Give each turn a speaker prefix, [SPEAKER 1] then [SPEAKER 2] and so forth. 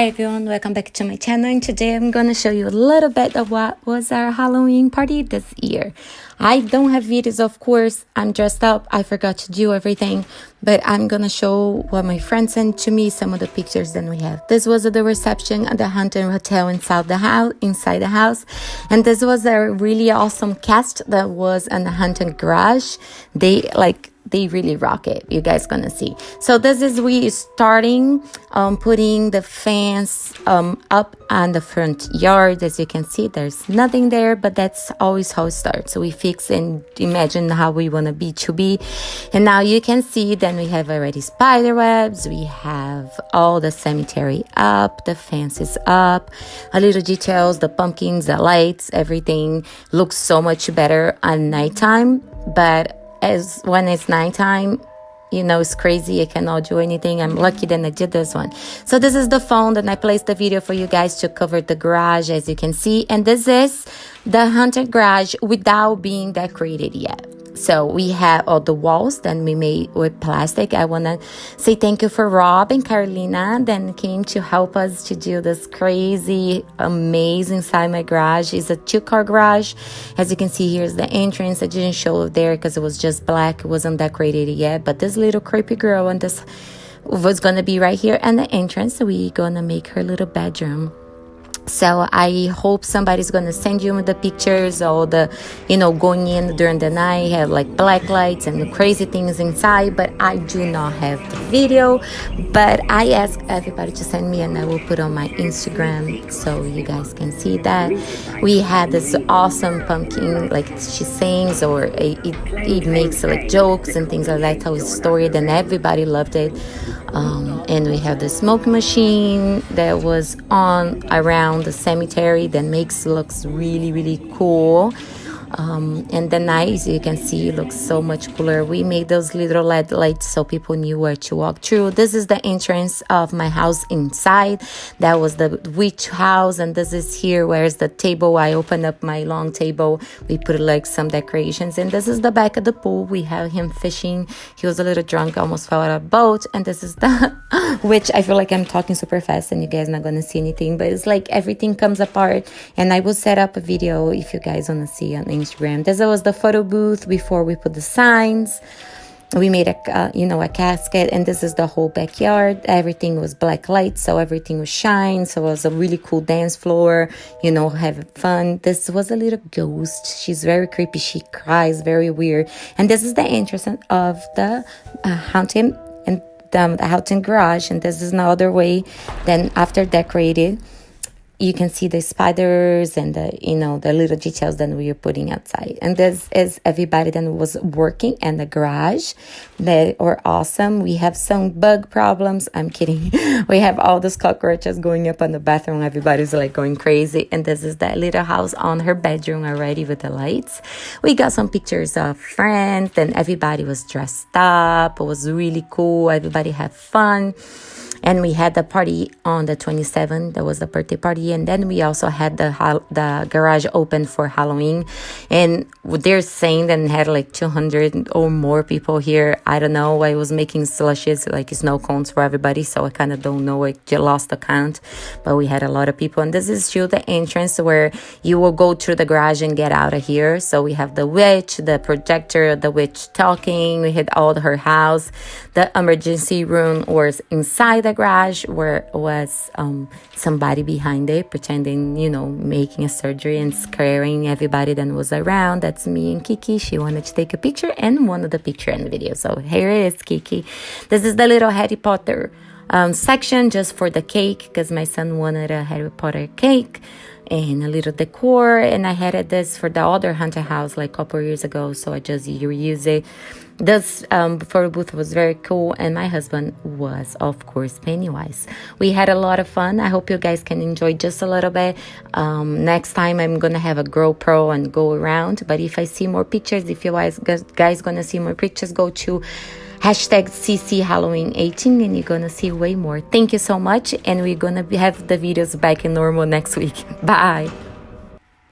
[SPEAKER 1] Hi everyone, welcome back to my channel, and today I'm gonna show you a little bit of what was our Halloween party this year. I don't have videos, of course. I'm dressed up. I forgot to do everything, but I'm gonna show what my friends sent to me, some of the pictures that we have. This was at the reception at the Haunted Hotel inside the house, and this was a really awesome cast that was in the Haunted Garage. They really rock it. You guys gonna see. So this is we starting putting the fence up on the front yard. As you can see, there's nothing there, but that's always how it starts. So we fix and imagine how we want to be, and now you can see. Then we have already spider webs. We have all the cemetery up, the fence is up, a little details, the pumpkins, the lights, everything looks so much better at nighttime. But as when it's nighttime, you know, it's crazy. I cannot do anything. I'm lucky that I did this one. So this is the phone that I placed the video for you guys to cover the garage, as you can see. And this is the haunted garage without being decorated yet. So we have all the walls that we made with plastic. I want to say thank you for Rob and Carolina that came to help us to do this crazy, amazing side my garage. It's a 2-car garage. As you can see, here's the entrance. I didn't show it there because it was just black. It wasn't decorated yet. But this little creepy girl and this was going to be right here at the entrance. So we're going to make her little bedroom. So I hope somebody's gonna send you the pictures or the, you know, going in during the night, have like black lights and the crazy things inside. But I do not have the video. But I ask everybody to send me, and I will put on my Instagram so you guys can see that. We had this awesome pumpkin, like she sings or it makes like jokes and things like that. Tells a story. Then everybody loved it. And we have the smoke machine that was on around the cemetery that looks really cool. And the night, as you can see, looks so much cooler. We made those little LED lights so people knew where to walk through. This is the entrance of my house inside. That was the witch house, and this is here where's the table. I opened up my long table. We put like some decorations, and this is the back of the pool. We have him fishing. He was a little drunk, almost fell out of a boat. And this is the which I feel like I'm talking super fast and you guys not gonna see anything, but it's like everything comes apart. And I will set up a video if you guys want to see on Instagram. This was the photo booth before we put the signs. We made a casket, and this is the whole backyard. Everything was black lights, so everything was shine. So it was a really cool dance floor, having fun. This was a little ghost. She's very creepy. She cries, very weird. And this is the entrance of the haunted and the haunted garage. And this is another way. Then after decorated, you can see the spiders and the little details that we are putting outside. And this is everybody that was working in the garage. They were awesome. We have some bug problems. I'm kidding. We have all those cockroaches going up on the bathroom. Everybody's like going crazy. And this is that little house on her bedroom already with the lights. We got some pictures of friends, and everybody was dressed up. It was really cool. Everybody had fun. And we had the party on the 27th. That was the birthday party. And then we also had the garage open for Halloween. And they're saying that had like 200 or more people here. I don't know. I was making slushes, like snow cones for everybody. So I kind of don't know. I lost the count. But we had a lot of people. And this is still the entrance where you will go through the garage and get out of here. So we have the witch, the projector, the witch talking. We had all her house. The emergency room was inside the garage, where was somebody behind it pretending, making a surgery and scaring everybody that was around. That's me and Kiki. She wanted to take a picture and wanted the picture in the video. So here it is, Kiki. This is the little Harry Potter section just for the cake, because my son wanted a Harry Potter cake and a little decor. And I had this for the other haunted house like a couple years ago, so I just reuse it. This photo booth was very cool, and my husband was, of course, Pennywise. We had a lot of fun. I hope you guys can enjoy just a little bit. Next time I'm gonna have a GoPro and go around. But if I see more pictures, if you guys gonna see more pictures, go to #CC Halloween 18 and you're gonna see way more. Thank you so much, and we're gonna have the videos back in normal next week. Bye.